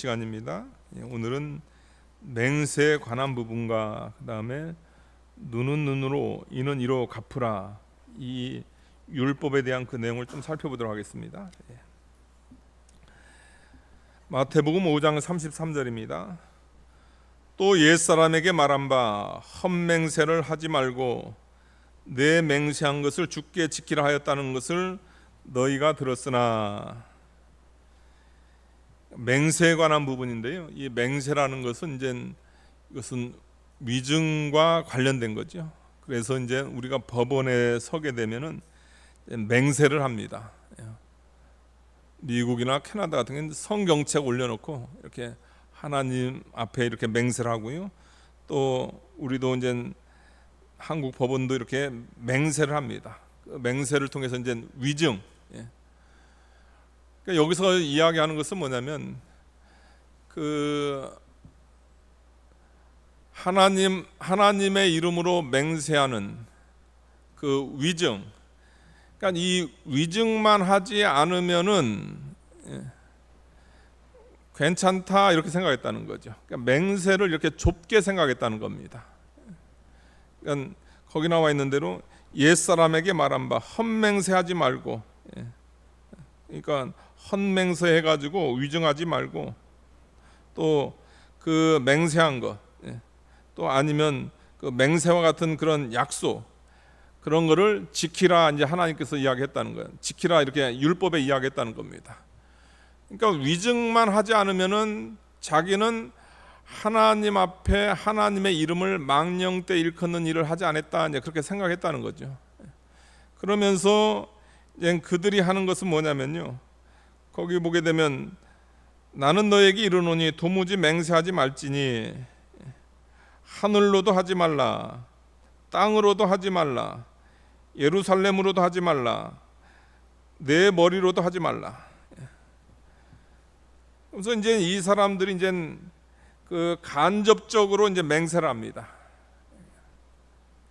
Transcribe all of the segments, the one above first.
시간입니다. 오늘은 맹세에 관한 부분과 그 다음에 눈은 눈으로 이는 이로 갚으라, 이 율법에 대한 그 내용을 좀 살펴보도록 하겠습니다. 마태복음 5장 33절입니다. 또 옛사람에게 말한 바 헛맹세를 하지 말고 내 맹세한 것을 주께 지키라 하였다는 것을 너희가 들었으나. 맹세에 관한 부분인데요, 이 맹세라는 것은 이것은 위증과 관련된 거죠. 그래서 이제 우리가 법원에 서게 되면은 맹세를 합니다. 미국이나 캐나다 같은 경우는 성경책 올려놓고 이렇게 하나님 앞에 이렇게 맹세를 하고요. 또 우리도 이제 한국 법원도 이렇게 맹세를 합니다. 그 맹세를 통해서 이제 위증. 그러니까 여기서 이야기하는 것은 뭐냐면 그 하나님의 이름으로 맹세하는 그 위증. 그러니까 이 위증만 하지 않으면은 괜찮다 이렇게 생각했다는 거죠. 그러니까 맹세를 이렇게 좁게 생각했다는 겁니다. 그러니까 거기 나와 있는 대로 옛사람에게 말한 바 헛맹세하지 말고, 그러니까 헛맹세 해가지고 위증하지 말고, 또 그 맹세한 것, 또 아니면 그 맹세와 같은 그런 약속, 그런 거를 지키라 이제 하나님께서 이야기했다는 거예요. 지키라 이렇게 율법에 이야기했다는 겁니다. 그러니까 위증만 하지 않으면은 자기는 하나님 앞에 하나님의 이름을 망령 때 일컫는 일을 하지 않았다, 이제 그렇게 생각했다는 거죠. 그러면서 이제 그들이 하는 것은 뭐냐면요, 거기 보게 되면 나는 너에게 이르노니 도무지 맹세하지 말지니 하늘로도 하지 말라, 땅으로도 하지 말라, 예루살렘으로도 하지 말라, 내 머리로도 하지 말라. 그래서 이제 이 사람들이 이제 그 간접적으로 이제 맹세를 합니다.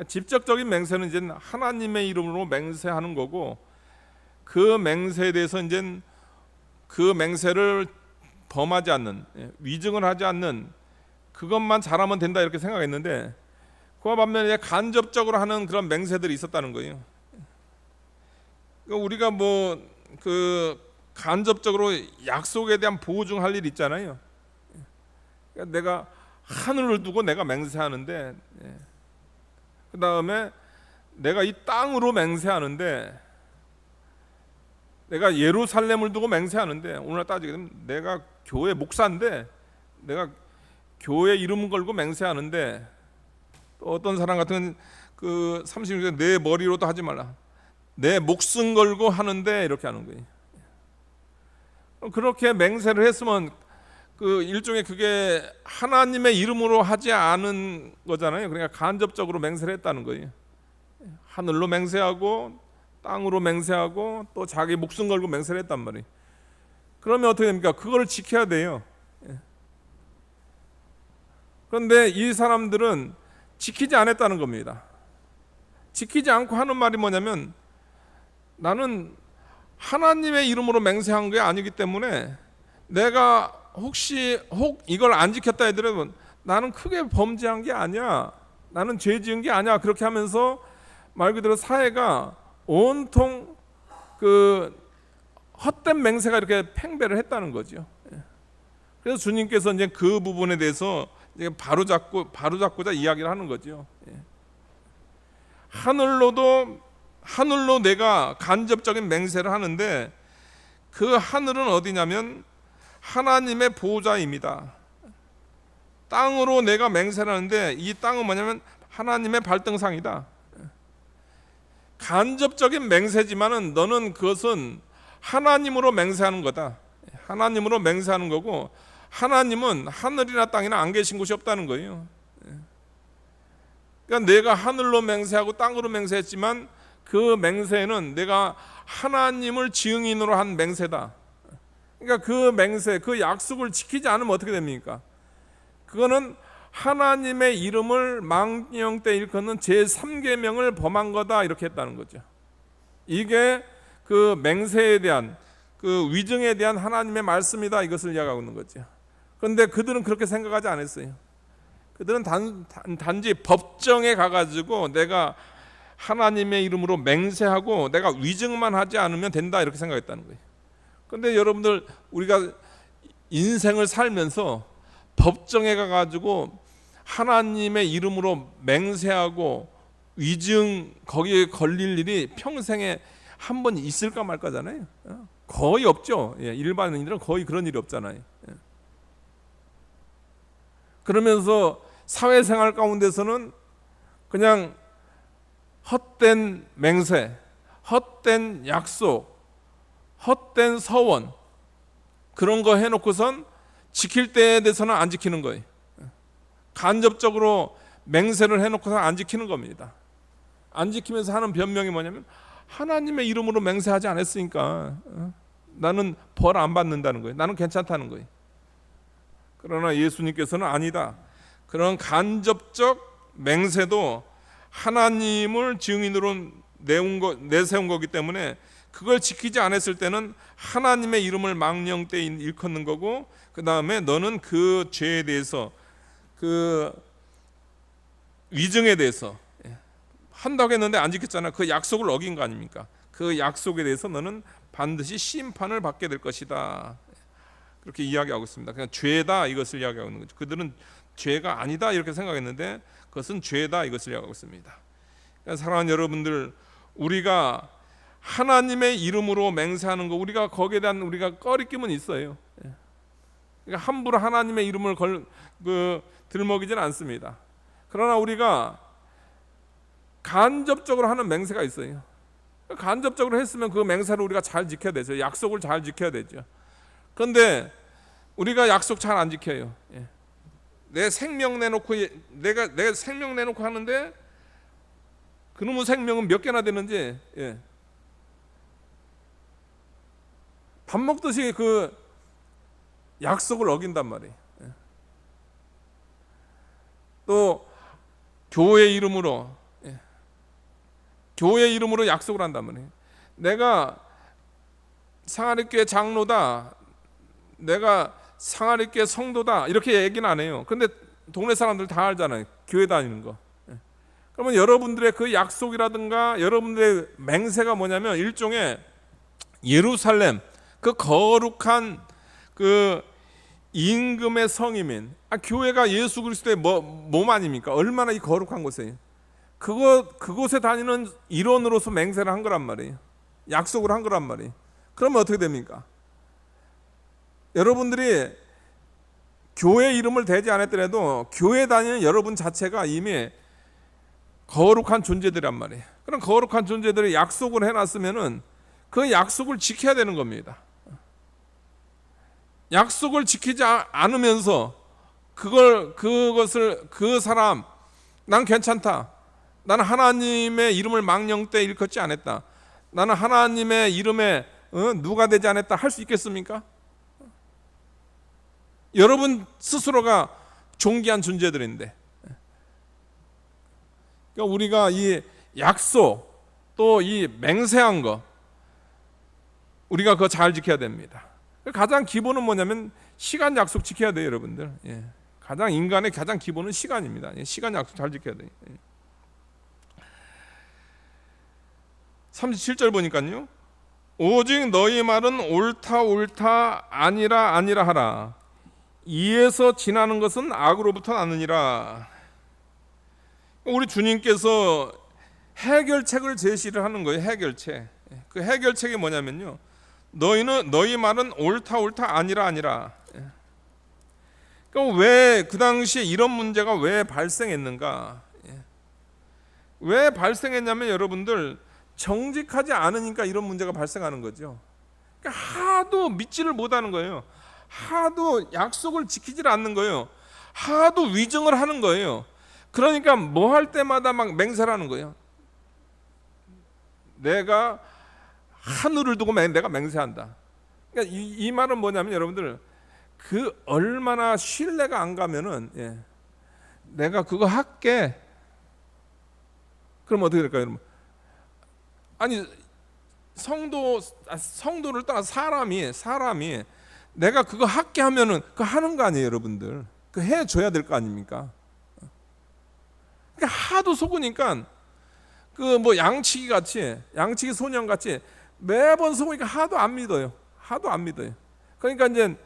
직접적인 맹세는 이제 하나님의 이름으로 맹세하는 거고, 그 맹세에 대해서 이제 그 맹세를 범하지 않는, 위증을 하지 않는 그것만 잘하면 된다 이렇게 생각했는데, 그와 반면에 간접적으로 하는 그런 맹세들이 있었다는 거예요. 우리가 뭐 그 간접적으로 약속에 대한 보증할 일 있잖아요. 그러니까 내가 하늘을 두고 내가 맹세하는데, 그 다음에 내가 이 땅으로 맹세하는데, 내가 예루살렘을 두고 맹세하는데, 오늘 따지게 되면 내가 교회 목사인데 내가 교회 이름 걸고 맹세하는데, 또 어떤 사람 같은 그 36절 내 머리로도 하지 말라, 내 목숨 걸고 하는데 이렇게 하는 거예요. 그렇게 맹세를 했으면 그 일종의 그게 하나님의 이름으로 하지 않은 거잖아요. 그러니까 간접적으로 맹세를 했다는 거예요. 하늘로 맹세하고 땅으로 맹세하고 또 자기 목숨 걸고 맹세를 했단 말이에요. 그러면 어떻게 됩니까? 그걸 지켜야 돼요. 그런데 이 사람들은 지키지 않았다는 겁니다. 지키지 않고 하는 말이 뭐냐면, 나는 하나님의 이름으로 맹세한 게 아니기 때문에 내가 혹 이걸 안 지켰다 하더라도 나는 크게 범죄한 게 아니야, 나는 죄 지은 게 아니야, 그렇게 하면서 말 그대로 사회가 온통 그 헛된 맹세가 이렇게 팽배를 했다는 거죠. 그래서 주님께서 이제 그 부분에 대해서 이제 바로잡고자 이야기를 하는 거죠. 하늘로 내가 간접적인 맹세를 하는데, 그 하늘은 어디냐면 하나님의 보좌입니다. 땅으로 내가 맹세를 하는데, 이 땅은 뭐냐면 하나님의 발등상이다. 간접적인 맹세지만은 너는 그것은 하나님으로 맹세하는 거다. 하나님으로 맹세하는 거고, 하나님은 하늘이나 땅이나 안 계신 곳이 없다는 거예요. 그러니까 내가 하늘로 맹세하고 땅으로 맹세했지만 그 맹세는 내가 하나님을 증인으로 한 맹세다. 그러니까 그 맹세, 그 약속을 지키지 않으면 어떻게 됩니까? 그거는 하나님의 이름을 망령 때 일컫는 제3계명을 범한 거다, 이렇게 했다는 거죠. 이게 그 맹세에 대한, 그 위증에 대한 하나님의 말씀이다, 이것을 이야기하고 있는 거죠. 그런데 그들은 그렇게 생각하지 않았어요. 그들은 단지 법정에 가가지고 내가 하나님의 이름으로 맹세하고 내가 위증만 하지 않으면 된다 이렇게 생각했다는 거예요. 그런데 여러분들 우리가 인생을 살면서 법정에 가가지고 하나님의 이름으로 맹세하고 위증 거기에 걸릴 일이 평생에 한 번 있을까 말까잖아요. 거의 없죠. 일반인들은 거의 그런 일이 없잖아요. 그러면서 사회생활 가운데서는 그냥 헛된 맹세, 헛된 약속, 헛된 서원 그런 거 해놓고선 지킬 때에 대해서는 안 지키는 거예요. 간접적으로 맹세를 해놓고서 안 지키는 겁니다. 안 지키면서 하는 변명이 뭐냐면 하나님의 이름으로 맹세하지 않았으니까 나는 벌 안 받는다는 거예요. 나는 괜찮다는 거예요. 그러나 예수님께서는 아니다. 그런 간접적 맹세도 하나님을 증인으로 내세운 거기 때문에 그걸 지키지 않았을 때는 하나님의 이름을 망령되이 일컫는 거고, 그 다음에 너는 그 죄에 대해서 그 위증에 대해서 한다고 했는데 안 지켰잖아. 그 약속을 어긴 거 아닙니까? 그 약속에 대해서 너는 반드시 심판을 받게 될 것이다. 그렇게 이야기하고 있습니다. 그냥 죄다 이것을 이야기하고 있는 거죠. 그들은 죄가 아니다 이렇게 생각했는데 그것은 죄다 이것을 이야기하고 있습니다. 그러니까 사랑하는 여러분들, 우리가 하나님의 이름으로 맹세하는 거, 우리가 거기에 대한 우리가 꺼리낌은 있어요. 그러니까 함부로 하나님의 이름을 들먹이지는 않습니다. 그러나 우리가 간접적으로 하는 맹세가 있어요. 간접적으로 했으면 그 맹세를 우리가 잘 지켜야 되죠. 약속을 잘 지켜야 되죠. 그런데 우리가 약속 잘 안 지켜요. 내 생명 내놓고 내가 생명 내놓고 하는데 그놈의 생명은 몇 개나 되는지, 밥 먹듯이 그 약속을 어긴단 말이에요. 또 교회 이름으로 약속을 한단 말이에요. 내가 상하리교회 장로다, 내가 상하리교회 성도다 이렇게 얘기는 안 해요. 근데 동네 사람들 다 알잖아요. 교회 다니는 거. 그러면 여러분들의 그 약속이라든가 여러분들의 맹세가 뭐냐면 일종의 예루살렘 그 거룩한 그 임금의 성임인 교회가 예수 그리스도의 몸 아닙니까? 얼마나 이 거룩한 곳이에요. 그곳에 다니는 일원으로서 맹세를 한 거란 말이에요. 약속을 한 거란 말이에요. 그러면 어떻게 됩니까? 여러분들이 교회 이름을 대지 않았더라도 교회 다니는 여러분 자체가 이미 거룩한 존재들이란 말이에요. 그럼 거룩한 존재들이 약속을 해놨으면은 그 약속을 지켜야 되는 겁니다. 약속을 지키지 않으면서 그것을 그 사람 난 괜찮다, 나는 하나님의 이름을 망령되이 일컫지 않았다, 나는 하나님의 이름에 누가 되지 않았다 할 수 있겠습니까? 여러분 스스로가 존귀한 존재들인데, 그러니까 우리가 이 약속 또 이 맹세한 거 우리가 그거 잘 지켜야 됩니다. 가장 기본은 뭐냐면 시간 약속 지켜야 돼요, 여러분들. 가장 인간의 가장 기본은 시간입니다. 시간 약속 잘 지켜야 돼요. 37절 보니까요, 오직 너희 말은 옳다 옳다 아니라 아니라 하라. 이에서 지나는 것은 악으로부터 나느니라. 우리 주님께서 해결책을 제시를 하는 거예요. 해결책. 그 해결책이 뭐냐면요, 너희 말은 옳다 옳다 아니라 아니라. 그럼 왜 그 당시에 이런 문제가 왜 발생했는가? 왜 발생했냐면 여러분들 정직하지 않으니까 이런 문제가 발생하는 거죠. 그러니까 하도 믿지를 못하는 거예요. 하도 약속을 지키질 않는 거예요. 하도 위증을 하는 거예요. 그러니까 뭐 할 때마다 막 맹세를 하는 거예요. 내가 하늘을 두고 내가 맹세한다. 그러니까 이 말은 뭐냐면 여러분들 그 얼마나 신뢰가 안 가면은 내가 그거 할게. 그럼 어떻게 될까요, 여러분? 아니 성도를 떠나 사람이 내가 그거 할게 하면은 그거 하는 거 아니에요, 여러분들. 그 해줘야 될 거 아닙니까? 그러니까 하도 속으니까 그 뭐 양치기 소년 같이 매번 속으니까 하도 안 믿어요. 하도 안 믿어요. 그러니까 이제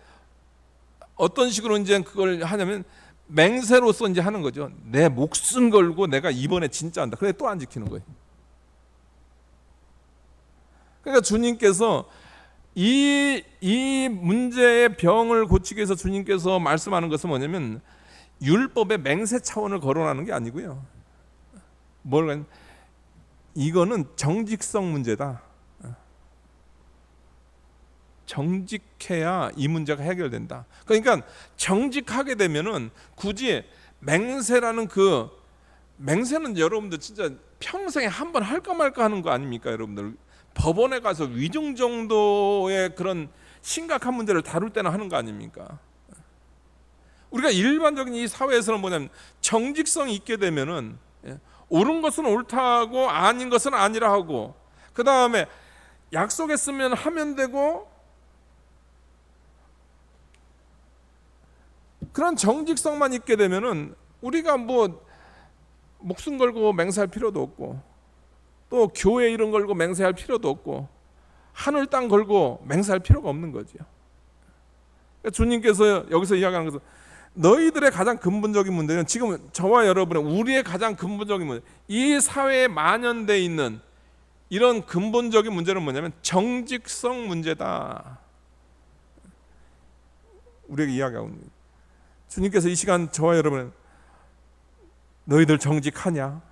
어떤 식으로 이제 그걸 하냐면 맹세로서 이제 하는 거죠. 내 목숨 걸고 내가 이번에 진짜 한다. 그래 또 안 지키는 거예요. 그러니까 주님께서 이 문제의 병을 고치기 위해서 주님께서 말씀하는 것은 뭐냐면 율법의 맹세 차원을 거론하는 게 아니고요. 이거는 정직성 문제다. 정직해야 이 문제가 해결된다. 그러니까 정직하게 되면은 굳이 맹세라는 그 맹세는 여러분들 진짜 평생에 한 번 할까 말까 하는 거 아닙니까, 여러분들? 법원에 가서 위증 정도의 그런 심각한 문제를 다룰 때나 하는 거 아닙니까? 우리가 일반적인 이 사회에서는 뭐냐면 정직성이 있게 되면은 옳은 것은 옳다고 아닌 것은 아니라 하고, 그 다음에 약속했으면 하면 되고, 그런 정직성만 있게 되면은 우리가 뭐 목숨 걸고 맹세할 필요도 없고, 또 교회 이름 걸고 맹세할 필요도 없고, 하늘 땅 걸고 맹세할 필요가 없는 거죠. 주님께서 여기서 이야기하는 것은 너희들의 가장 근본적인 문제는, 지금 저와 여러분의 우리의 가장 근본적인 문제, 이 사회에 만연되어 있는 이런 근본적인 문제는 뭐냐면 정직성 문제다. 우리에게 이야기하고 있는 거예요. 주님께서 이 시간 저와 여러분, 너희들 정직하냐?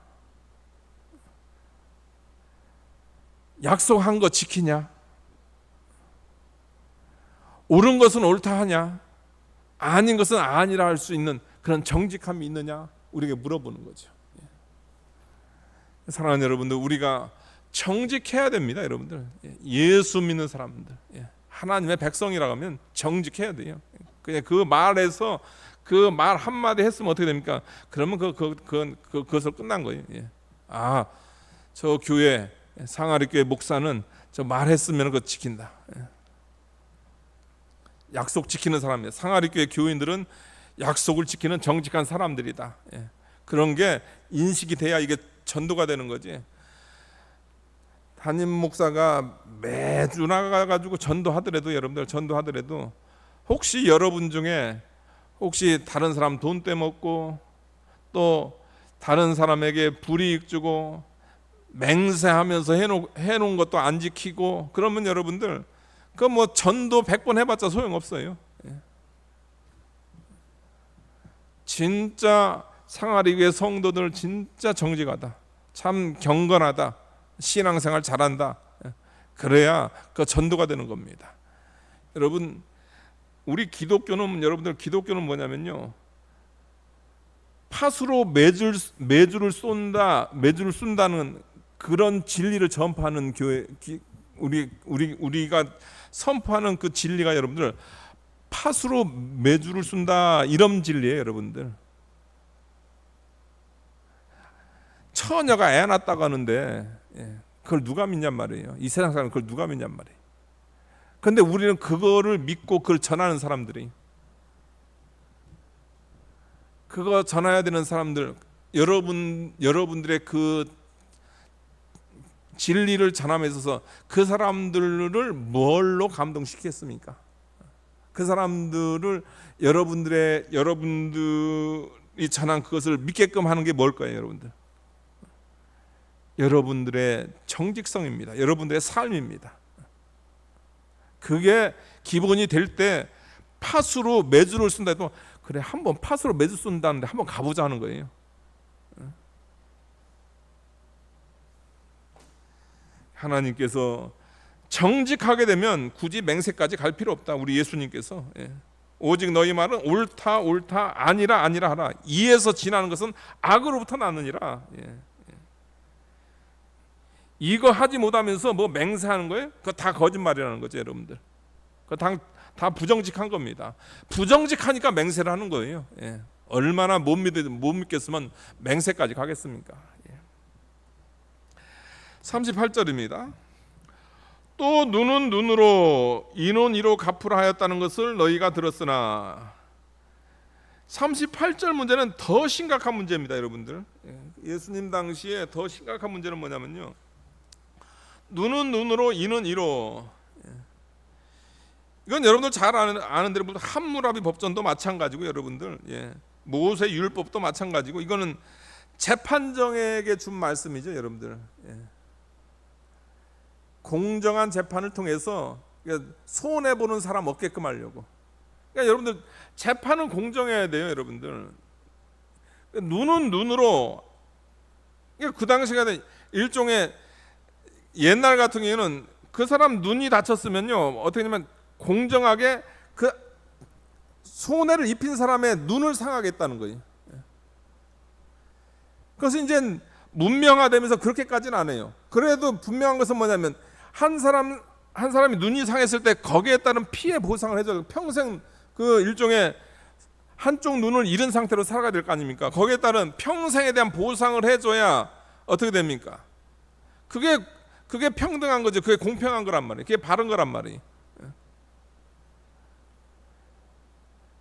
약속한 거 지키냐? 옳은 것은 옳다 하냐? 아닌 것은 아니라 할 수 있는 그런 정직함이 있느냐? 우리에게 물어보는 거죠. 사랑하는 여러분들, 우리가 정직해야 됩니다, 여러분들. 예수 믿는 사람들, 하나님의 백성이라고 하면 정직해야 돼요. 그냥 그 말에서 그 말 한마디 했으면 어떻게 됩니까? 그러면 그것을 끝난 거예요. 아, 저 교회 상하리교회 목사는 저 말했으면 그거 지킨다. 약속 지키는 사람이에요. 상하리교회 교인들은 약속을 지키는 정직한 사람들이다. 그런 게 인식이 돼야 이게 전도가 되는 거지. 담임 목사가 매주 나가가지고 전도하더라도, 여러분들 전도하더라도 혹시 여러분 중에 혹시 다른 사람 돈 떼먹고 또 다른 사람에게 불이익 주고 맹세하면서 해놓은 것도 안 지키고 그러면 여러분들 그 뭐 전도 100번 해봤자 소용없어요. 진짜 상하리교회 성도들 진짜 정직하다, 참 경건하다, 신앙생활 잘한다, 그래야 그 전도가 되는 겁니다. 여러분, 우리 기독교는, 여러분들 기독교는 뭐냐면요, 팥으로 매주를 쏜다는 그런 진리를 전파하는 교회, 우리가 선포하는 그 진리가 여러분들 팥으로 매주를 쏜다, 이런 진리예요, 여러분들. 처녀가 애 낳았다고 하는데 그걸 누가 믿냔 말이에요. 이 세상 사람은 그걸 누가 믿냔 말이에요. 근데 우리는 그거를 믿고 그걸 전하는 사람들이, 그거 전해야 되는 사람들, 여러분들의 그 진리를 전함에 있어서 그 사람들을 뭘로 감동시켰습니까? 그 사람들을 여러분들이 전한 그것을 믿게끔 하는 게 뭘까요, 여러분들? 여러분들의 정직성입니다. 여러분들의 삶입니다. 그게 기본이 될 때 팥으로 매주를 쏜다 해도 그래, 한번 팥으로 매주 쏜다는데 한번 가보자 하는 거예요. 하나님께서 정직하게 되면 굳이 맹세까지 갈 필요 없다. 우리 예수님께서 오직 너희 말은 옳다 아니라 하라. 이에서 지나는 것은 악으로부터 나느니라. 이거 하지 못하면서 뭐 맹세하는 거예요? 그거 다 거짓말이라는 거죠, 여러분들. 그거 다 부정직한 겁니다. 부정직하니까 맹세를 하는 거예요. 얼마나 못 믿겠으면 맹세까지 가겠습니까? 38절입니다. 또 눈은 눈으로 이는 이로 갚으라 하였다는 것을 너희가 들었으나 38절 문제는 더 심각한 문제입니다, 여러분들. 예수님 당시에 더 심각한 문제는 뭐냐면요, 눈은 눈으로 이는 이로. 이건 여러분들 잘 아는 대로 함무라비 법전도 마찬가지고, 여러분들 모세 율법도 마찬가지고, 이거는 재판정에게 준 말씀이죠, 여러분들. 공정한 재판을 통해서 손해 보는 사람 없게끔 하려고. 그러니까 여러분들 재판은 공정해야 돼요, 여러분들. 눈은 눈으로. 그러니까 그 당시가 일종의, 옛날 같은 경우에는 그 사람 눈이 다쳤으면요, 어떻게 하냐면 공정하게 그 손해를 입힌 사람의 눈을 상하겠다는 거예요. 그래서 이제 문명화되면서 그렇게까지는 안 해요. 그래도 분명한 것은 뭐냐면 한 사람이 눈이 상했을 때 거기에 따른 피해 보상을 해줘요. 평생 그 일종의 한쪽 눈을 잃은 상태로 살아가야 될 거 아닙니까? 거기에 따른 평생에 대한 보상을 해줘야 어떻게 됩니까? 그게 평등한 거죠. 그게 공평한 거란 말이에요. 그게 바른 거란 말이에요.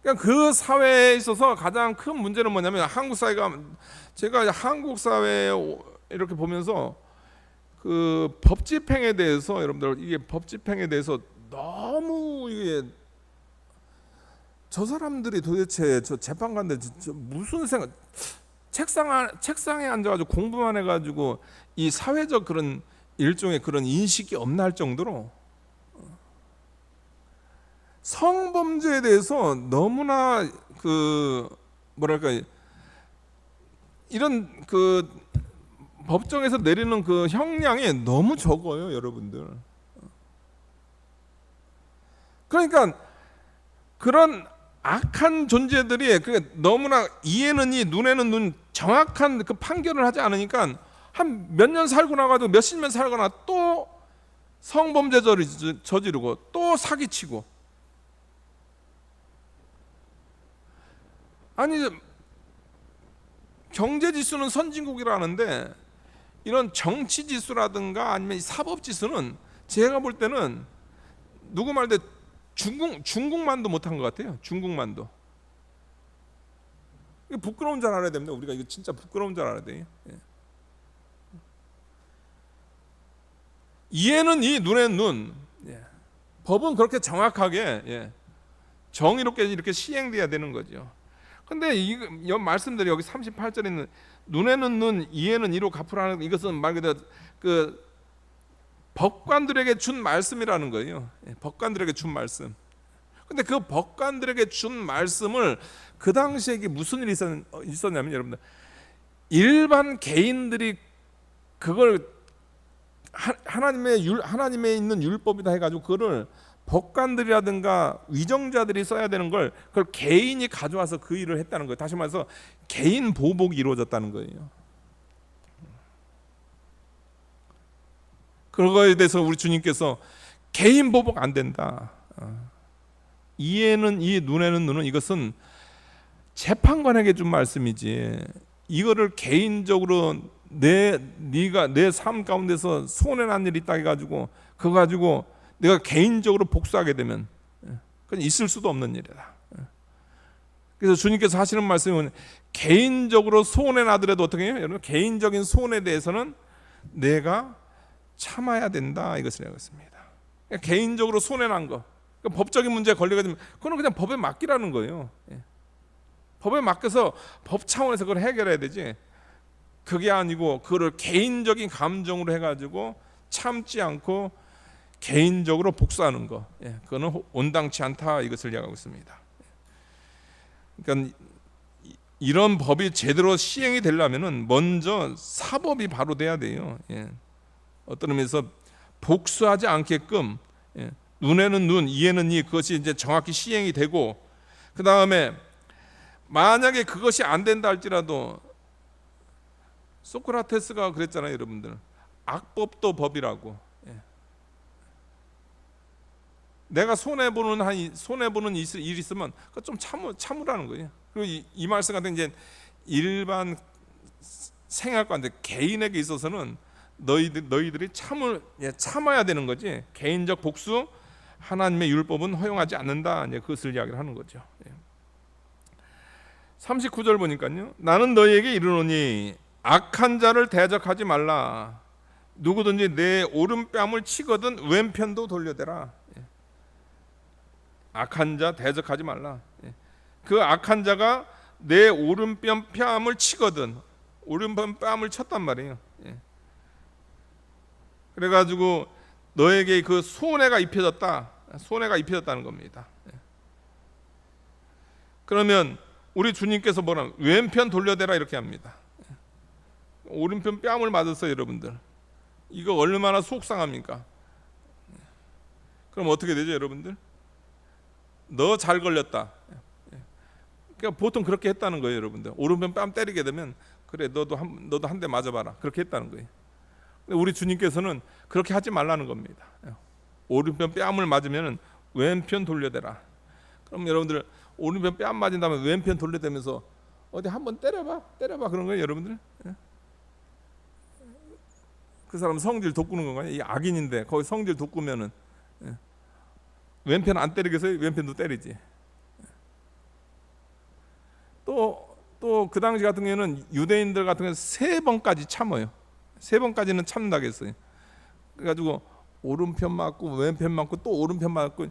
그러니까 그 사회에 있어서 가장 큰 문제는 뭐냐면, 한국 사회가, 제가 한국 사회 이렇게 보면서 그 법 집행에 대해서, 여러분들 이게 법 집행에 대해서 너무 이게, 저 사람들이 도대체 저 재판관들 무슨 생각, 책상에 앉아가지고 공부만 해가지고 이 사회적 그런 일종의 그런 인식이 없나 할 정도로 성범죄에 대해서 너무나 그 뭐랄까, 이런 그 법정에서 내리는 그 형량이 너무 적어요, 여러분들. 그러니까 그런 악한 존재들이 너무나 이에는 이 눈에는 눈 정확한 그 판결을 하지 않으니까 한 몇 년 살고 나가도 몇십 년 살거나 또 성범죄를 저지르고 또 사기치고. 아니, 경제 지수는 선진국이라는데 이런 정치 지수라든가 아니면 사법 지수는 제가 볼 때는 누구 말대 중국만도 못한 것 같아요. 중국만도. 이게 부끄러운 줄 알아야 됩니다. 우리가 이거 진짜 부끄러운 줄 알아야 돼요. 이에는 이, 눈에는 눈. 법은 그렇게 정확하게 정의롭게 이렇게 시행돼야 되는 거죠. 근데 이 말씀들이 여기 38절에 있는 눈에는 눈, 이에는 이로 갚으라는, 이것은 말 그대로 그 법관들에게 준 말씀이라는 거예요. 법관들에게 준 말씀. 근데 그 법관들에게 준 말씀을 그 당시에 무슨 일이 있었냐면, 여러분들 일반 개인들이 그걸 하나님의 있는 율법이다 해가지고 그거를 법관들이라든가 위정자들이 써야 되는 걸 그걸 개인이 가져와서 그 일을 했다는 거예요. 다시 말해서 개인 보복이 이루어졌다는 거예요. 그거에 대해서 우리 주님께서 개인 보복 안 된다. 이에는 이, 눈에는 눈은, 이것은 재판관에게 준 말씀이지, 이거를 개인적으로 네가 내 삶 가운데서 손해난 일이 있다 해가지고 그거 가지고 내가 개인적으로 복수하게 되면 그건 있을 수도 없는 일이다. 그래서 주님께서 하시는 말씀은 개인적으로 손해나더라도 어떻게 해요? 여러분, 개인적인 손해에 대해서는 내가 참아야 된다, 이것을 얘기했습니다. 그러니까 개인적으로 손해난 거, 그러니까 법적인 문제에 걸리게 되면 그거는 그냥 법에 맡기라는 거예요. 법에 맡겨서 법 차원에서 그걸 해결해야 되지, 그게 아니고 그거를 개인적인 감정으로 해가지고 참지 않고 개인적으로 복수하는 거, 그거는 온당치 않다, 이것을 이야기하고 있습니다. 그러니까 이런 법이 제대로 시행이 되려면은 먼저 사법이 바로 돼야 돼요. 어떤 의미에서 복수하지 않게끔 눈에는 눈, 이에는 이, 그것이 이제 정확히 시행이 되고, 그 다음에 만약에 그것이 안 된다 할지라도, 소크라테스가 그랬잖아요, 여러분들. 악법도 법이라고. 내가 손해보는 일이 있으면 그거 좀 참으라는 거예요. 그리고 이 말씀 같은 이제 일반 생활관들, 개인에게 있어서는 너희들이 참아야 되는 거지. 개인적 복수 하나님의 율법은 허용하지 않는다. 그것을 이야기를 하는 거죠. 39절 보니까요. 나는 너희에게 이르노니 악한 자를 대적하지 말라. 누구든지 내 오른뺨을 치거든 왼편도 돌려대라. 악한 자 대적하지 말라. 그 악한 자가 내 오른뺨을 치거든, 오른뺨을 쳤단 말이에요. 그래가지고 너에게 그 손해가 입혀졌다는 겁니다. 그러면 우리 주님께서 뭐라 왼편 돌려대라 이렇게 합니다. 오른편 뺨을 맞았어요, 여러분들. 이거 얼마나 속상합니까? 그럼 어떻게 되죠, 여러분들? 너 잘 걸렸다. 그러니까 보통 그렇게 했다는 거예요, 여러분들. 오른편 뺨 때리게 되면 그래, 너도 한 대 맞아봐라. 그렇게 했다는 거예요. 우리 주님께서는 그렇게 하지 말라는 겁니다. 오른편 뺨을 맞으면 왼편 돌려대라. 그럼 여러분들 오른편 뺨 맞은 다음에 왼편 돌려대면서 어디 한번 때려봐 그런 거예요, 여러분들. 그 사람 성질 돋구는 건가요? 이 악인인데 거기 성질 돋구면은 왼편 안 때리겠어요? 왼편도 때리지. 또 그 당시 같은 경우에는 유대인들 같은 경우는 3번까지 참아요. 3번까지는 참는다겠어요. 그래가지고 오른편 맞고 왼편 맞고 또 오른편 맞고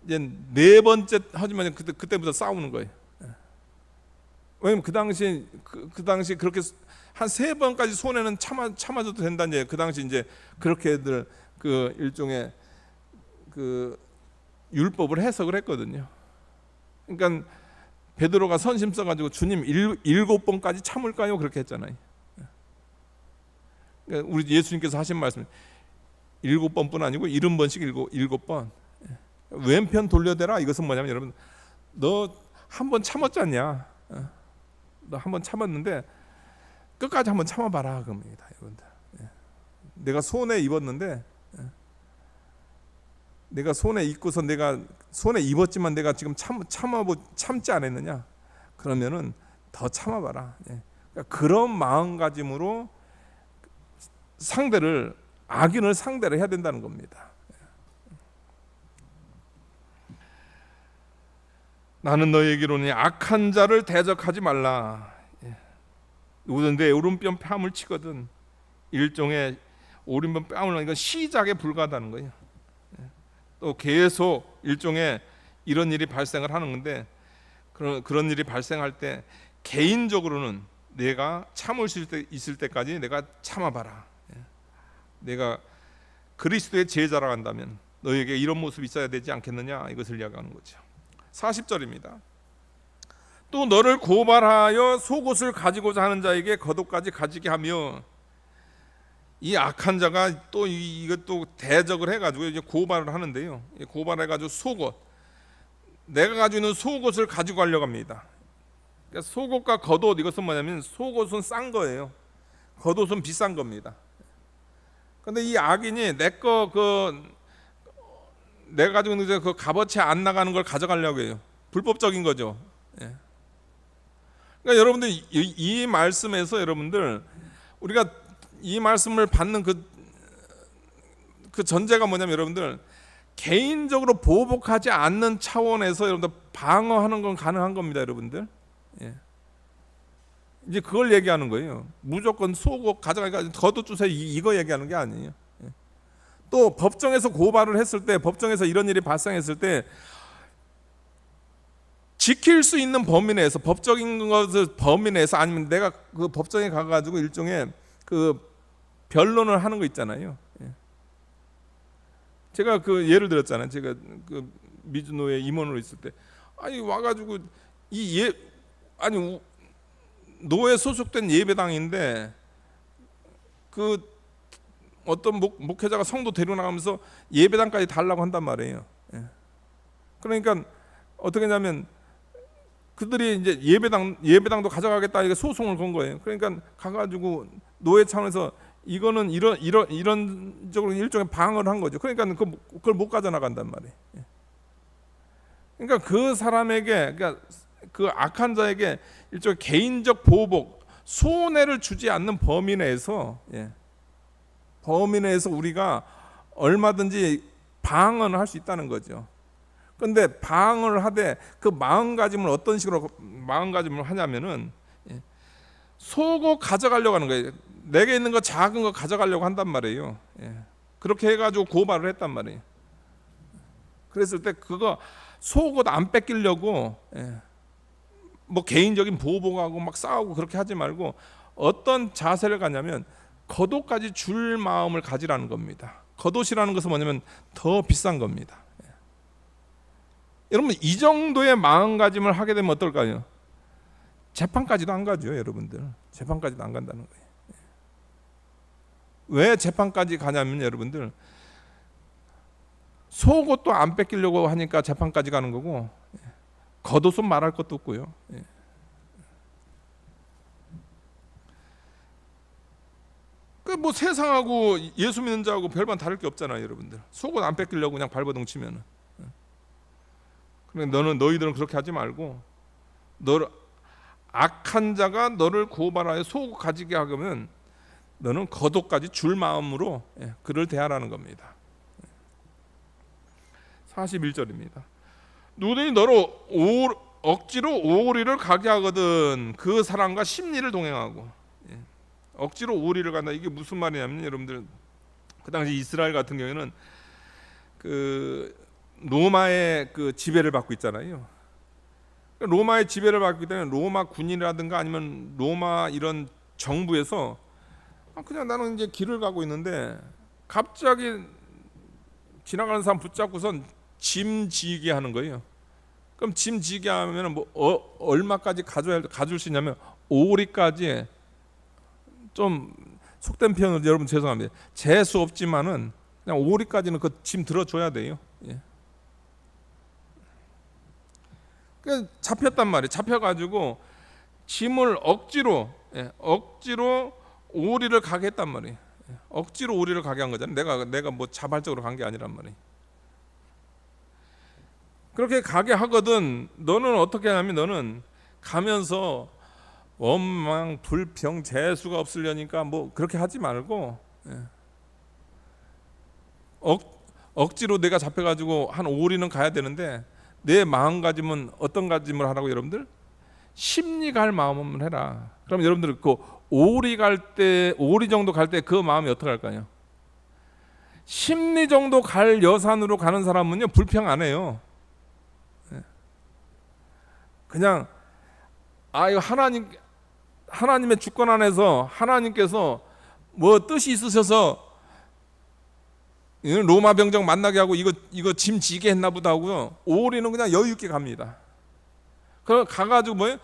이제 4번째 하지만 그때부터 싸우는 거예요. 왜냐면 그 당시 그렇게 한 3번까지 손해는 참아줘도 된다는 얘기예요. 그 당시 이제 그렇게들 그 일종의 그 율법을 해석을 했거든요. 그러니까 베드로가 선심 써가지고 주님 7번까지 참을까요? 그렇게 했잖아요. 그러니까 우리 예수님께서 하신 말씀 7번뿐 아니고 70번씩 7번. 왼편 돌려대라. 이것은 뭐냐면 여러분, 너 한 번 참았잖냐? 너 한 번 참았는데 끝까지 한번 참아봐라 그겁니다, 여러분들. 내가 손해 입었는데, 내가 손해 입고서 내가 손해 입었지만 내가 지금 참지 않았느냐? 그러면은 더 참아봐라. 그러니까 그런 마음가짐으로 악인을 상대를 해야 된다는 겁니다. 나는 너에게로니 악한 자를 대적하지 말라. 누구든 내 오른편 뺨을 치거든. 일종의 오른편 뺨을, 이건 시작에 불과하다는 거예요. 또 계속 일종의 이런 일이 발생을 하는 건데, 그런 일이 발생할 때 개인적으로는 내가 참을 수 있을 때까지 내가 참아봐라. 내가 그리스도의 제자라 한다면 너에게 이런 모습이 있어야 되지 않겠느냐, 이것을 이야기하는 거죠. 40절입니다. 또 너를 고발하여 속옷을 가지고자 하는 자에게 겉옷까지 가지게 하며, 이 악한 자가 또 이것도 대적을 해가지고 이제 고발을 하는데요. 고발해가지고 속옷, 내가 가지고 있는 속옷을 가지고 가려고 합니다. 그러니까 속옷과 겉옷, 이것은 뭐냐면 속옷은 싼 거예요. 겉옷은 비싼 겁니다. 그런데 이 악인이 내가 가지고 있는 그 값어치 안 나가는 걸 가져가려고 해요. 불법적인 거죠. 그러니까 여러분들 이 말씀에서 여러분들 우리가 이 말씀을 받는 그 전제가 뭐냐면 여러분들 개인적으로 보복하지 않는 차원에서 여러분들 방어하는 건 가능한 겁니다, 여러분들. 이제 그걸 얘기하는 거예요. 무조건 속옷 가져가니까 겉옷 주세요, 이거 얘기하는 게 아니에요. 또 법정에서 고발을 했을 때, 법정에서 이런 일이 발생했을 때 지킬 수 있는 범위 내에서, 법적인 것을 범위 내에서, 아니면 내가 그 법정에 가가지고 일종의 그 변론을 하는 거 있잖아요. 제가 그 예를 들었잖아요. 제가 그 미주노회 임원으로 있을 때, 아니 와가지고 노회 소속된 예배당인데 그 어떤 목회자가 성도 데려나가면서 예배당까지 달라고 한단 말이에요. 그러니까 어떻게 했냐면 그들이 이제 예배당도 가져가겠다 이렇게 소송을 건 거예요. 그러니까 가가지고 노회 차원에서 이거는 이런 쪽으로 일종의 방어를 한 거죠. 그러니까 그걸 못 가져나간단 말이에요. 그러니까 그 사람에게, 그러니까 그 악한 자에게 일종의 개인적 보복, 손해를 주지 않는 범위 내에서 범위 내에서 우리가 얼마든지 방언을 할 수 있다는 거죠. 그런데 방언을 하되 그 마음가짐을 어떤 식으로 마음가짐을 하냐면은 속고 가져가려고 하는 거예요. 내게 있는 거 작은 거 가져가려고 한단 말이에요. 그렇게 해가지고 고발을 했단 말이에요. 그랬을 때 그거 속옷 안 뺏기려고 뭐 개인적인 보복하고 막 싸우고 그렇게 하지 말고 어떤 자세를 갖냐면 겉옷까지 줄 마음을 가지라는 겁니다. 겉옷이라는 것은 뭐냐면 더 비싼 겁니다. 여러분 이 정도의 마음가짐을 하게 되면 어떨까요? 재판까지도 안 가죠, 여러분들. 재판까지도 안 간다는 거예요. 왜 재판까지 가냐면 여러분들 속옷도 안 뺏기려고 하니까 재판까지 가는 거고 겉옷은 말할 것도 없고요. 그 뭐 세상하고 예수 믿는 자하고 별반 다를 게 없잖아요, 여러분들. 속옷 안 뺏기려고 그냥 발버둥 치면은. 그러니까 너희들은 그렇게 하지 말고 너를 악한 자가 너를 고발하여 속옷 가지게 하면 너는 겉옷까지 줄 마음으로 그를 대하라는 겁니다. 41절입니다. 누구든지 너로 억지로 오리를 가게 하거든 그 사람과 심리를 동행하고. 억지로 오리를 간다. 이게 무슨 말이냐면 여러분들 그 당시 이스라엘 같은 경우에는 그 로마의 그 지배를 받고 있잖아요. 로마의 지배를 받기 때문에 로마 군이라든가 아니면 로마 이런 정부에서 그냥 나는 이제 길을 가고 있는데 갑자기 지나가는 사람 붙잡고선 짐 지게 하는 거예요. 그럼 짐 지게 하면 뭐 얼마까지 가줄 수 있냐면 오리까지. 좀 속된 표현으로 여러분 죄송합니다. 재수 없지만은 그냥 오리까지는 그 짐 들어줘야 돼요. 그 잡혔단 말이에요. 잡혀가지고 짐을 억지로 오리를 가게 했단 말이에요. 억지로 오리를 가게 한 거잖아요. 내가 뭐 자발적으로 간 게 아니란 말이에요. 그렇게 가게 하거든. 너는 어떻게 하냐면 너는 가면서 원망, 불평, 재수가 없으려니까 뭐 그렇게 하지 말고 억지로 내가 잡혀가지고 한 오리는 가야 되는데 내 마음가짐은 어떤 가짐을 하라고 여러분들? 심리 갈 마음을 해라. 그럼 여러분들 그 오리 정도 갈 때 그 마음이 어떻게 할까요? 심리 정도 갈 여산으로 가는 사람은요 불평 안 해요. 그냥 이거 하나님의 주권 안에서 하나님께서 뭐 뜻이 있으셔서 로마 병정 만나게 하고 이거 짐 지게 했나 보다 하고요. 오리는 그냥 여유 있게 갑니다. 그럼 가가지고 뭐예요?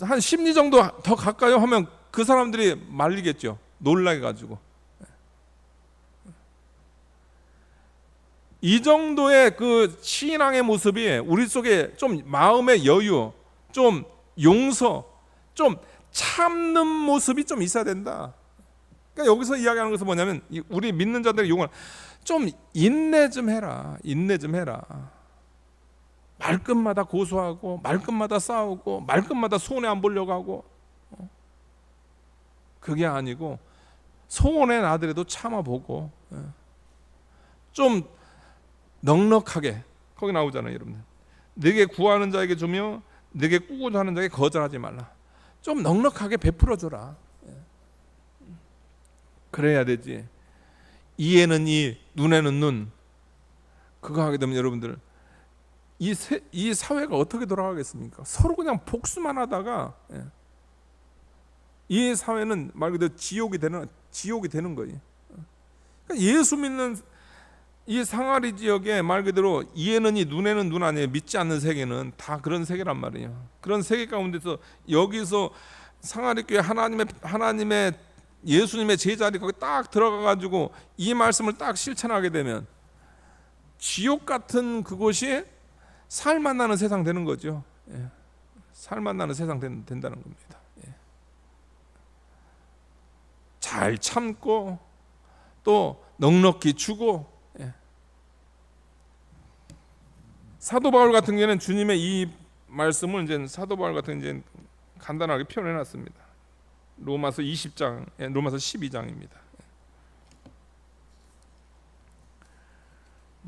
한 심리 정도 더 가까이 하면 그 사람들이 말리겠죠. 놀라게 가지고. 이 정도의 그 신앙의 모습이 우리 속에 좀 마음의 여유, 좀 용서, 좀 참는 모습이 좀 있어야 된다. 그러니까 여기서 이야기하는 것은 뭐냐면 우리 믿는 자들의 용을 좀 인내 좀 해라. 인내 좀 해라. 말끝마다 고소하고 말끝마다 싸우고 말끝마다 손해 안 보려고 하고 그게 아니고 손해 나더라도 참아보고 좀 넉넉하게 거기 나오잖아요, 여러분들. 네게 구하는 자에게 주며 네게 꾸고자 하는 자에게 거절하지 말라. 좀 넉넉하게 베풀어 줘라. 그래야 되지. 이에는 이, 눈에는 눈. 그거 하게 되면 여러분들 이 사회가 어떻게 돌아가겠습니까? 서로 그냥 복수만 하다가 이 사회는 말 그대로 지옥이 되는 거예요. 그러니까 예수 믿는 이 상하리 지역에 말 그대로 이에는 이 눈에는 눈 아니에요. 믿지 않는 세계는 다 그런 세계란 말이에요. 그런 세계 가운데서 여기서 상하리 교회 하나님의 예수님의 제자리 거기 딱 들어가 가지고 이 말씀을 딱 실천하게 되면 지옥 같은 그곳이 살만 나는 세상 되는 거죠. 살만 나는 세상 된다는 겁니다. 잘 참고 또 넉넉히 주고. 사도 바울 같은 경우에는 주님의 이 말씀을 이제 사도 바울 같은 이제 간단하게 표현해 놨습니다. 로마서 20장, 로마서 12장입니다.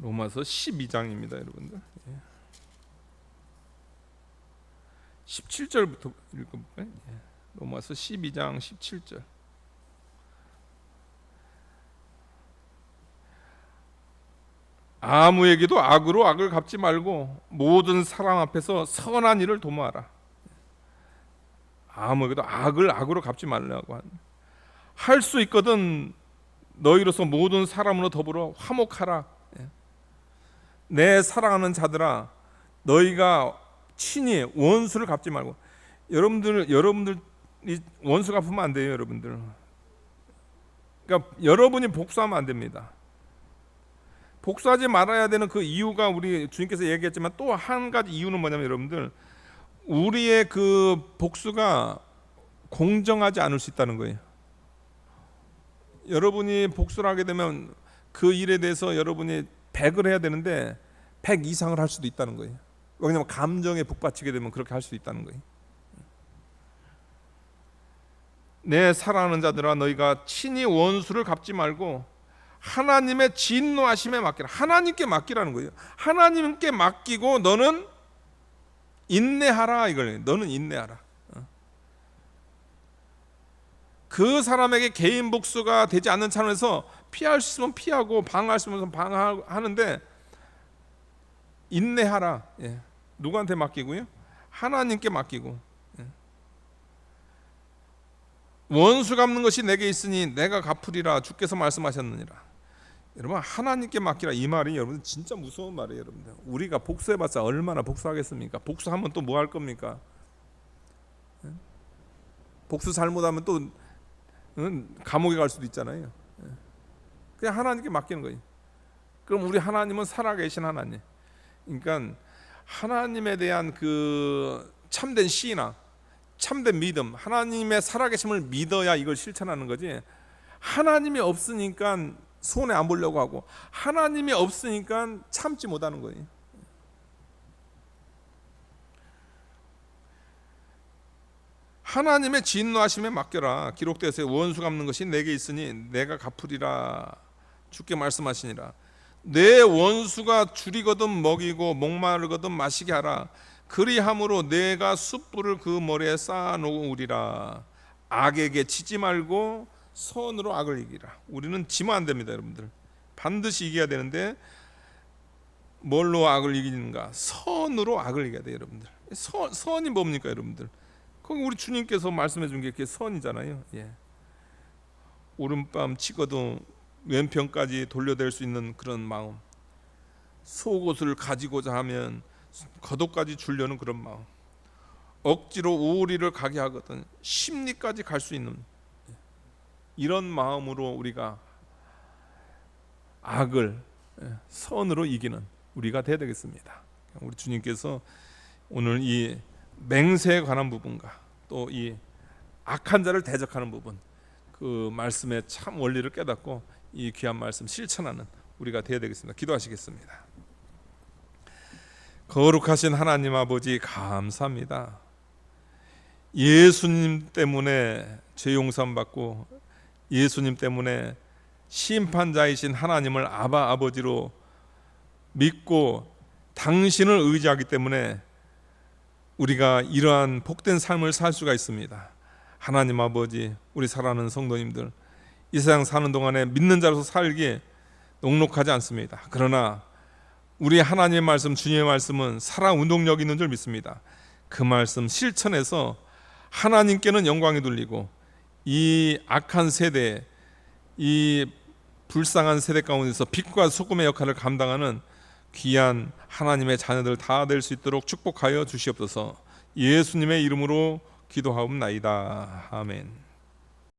로마서 12장입니다, 여러분들. 17절부터 읽어볼까요? 로마서 12장 17절. 아무에게도 악으로 악을 갚지 말고 모든 사람 앞에서 선한 일을 도모하라. 아무에게도 악을 악으로 갚지 말라고 할 수 있거든 너희로서 모든 사람으로 더불어 화목하라. 내 사랑하는 자들아, 너희가 친히 원수를 갚지 말고. 여러분들이 원수 갚으면 안 돼요, 여러분들. 그러니까 여러분이 복수하면 안 됩니다. 복수하지 말아야 되는 그 이유가 우리 주님께서 얘기했지만 또 한 가지 이유는 뭐냐면, 여러분들, 우리의 그 복수가 공정하지 않을 수 있다는 거예요. 여러분이 복수를 하게 되면 그 일에 대해서 여러분이 100을 해야 되는데 100 이상을 할 수도 있다는 거예요. 왜냐하면 감정에 북받치게 되면 그렇게 할 수도 있다는 거예요. 내 사랑하는 자들아, 너희가 친히 원수를 갚지 말고 하나님의 진노하심에 맡기라. 하나님께 맡기라는 거예요. 하나님께 맡기고 너는 인내하라, 이걸. 너는 인내하라. 그 사람에게 개인 복수가 되지 않는 차원에서 피할 수 있으면 피하고 방어할 수 있으면 방어하는데 인내하라. 누구한테 맡기고요? 하나님께 맡기고. 원수 갚는 것이 내게 있으니 내가 갚으리라 주께서 말씀하셨느니라. 여러분, 하나님께 맡기라, 이 말이 여러분 진짜 무서운 말이에요. 여러분들, 우리가 복수해봤자 얼마나 복수하겠습니까? 복수하면 또 뭐 할 겁니까? 복수 잘못하면 또 감옥에 갈 수도 있잖아요. 그냥 하나님께 맡기는 거예요. 그럼 우리 하나님은 살아계신 하나님. 그러니까 하나님에 대한 그 참된 신앙, 참된 믿음, 하나님의 살아계심을 믿어야 이걸 실천하는 거지. 하나님이 없으니까 손해 안 보려고 하고, 하나님이 없으니까 참지 못하는 거예요. 하나님의 진노하심에 맡겨라. 기록되어 있어요. 원수 갚는 것이 내게 있으니 내가 갚으리라 주께 말씀하시니라. 내 원수가 줄이거든 먹이고 목마르거든 마시게 하라. 그리함으로 내가 숯불을 그 머리에 쌓아놓으리라. 악에게 지지 말고 선으로 악을 이기라. 우리는 지면 안 됩니다, 여러분들. 반드시 이겨야 되는데 뭘로 악을 이기는가? 선으로 악을 이겨야 돼요, 여러분들. 선이 뭡니까, 여러분들? 거기 우리 주님께서 말씀해 준 게 그게 선이잖아요. 오른밤 치고도 왼편까지 돌려댈 수 있는 그런 마음, 속옷을 가지고자 하면 겉옷까지 주려는 그런 마음, 억지로 우리를 가게 하거든 심리까지 갈 수 있는 이런 마음으로 우리가 악을 선으로 이기는 우리가 되어야 되겠습니다. 우리 주님께서 오늘 이 맹세에 관한 부분과 또 이 악한 자를 대적하는 부분, 그 말씀의 참 원리를 깨닫고 이 귀한 말씀 실천하는 우리가 되어야 되겠습니다. 기도하시겠습니다. 거룩하신 하나님 아버지, 감사합니다. 예수님 때문에 죄 용서 받고 예수님 때문에 심판자이신 하나님을 아바 아버지로 믿고 당신을 의지하기 때문에 우리가 이러한 복된 삶을 살 수가 있습니다. 하나님 아버지, 우리 사랑하는 성도님들, 이 세상 사는 동안에 믿는 자로서 살기에 녹록하지 않습니다. 그러나 우리 하나님의 말씀, 주님의 말씀은 살아 운동력이 있는 줄 믿습니다. 그 말씀 실천해서 하나님께는 영광이 돌리고 이 악한 세대, 이 불쌍한 세대 가운데서 빛과 소금의 역할을 감당하는 귀한 하나님의 자녀들 다 될 수 있도록 축복하여 주시옵소서. 예수님의 이름으로 기도하옵나이다. 아멘.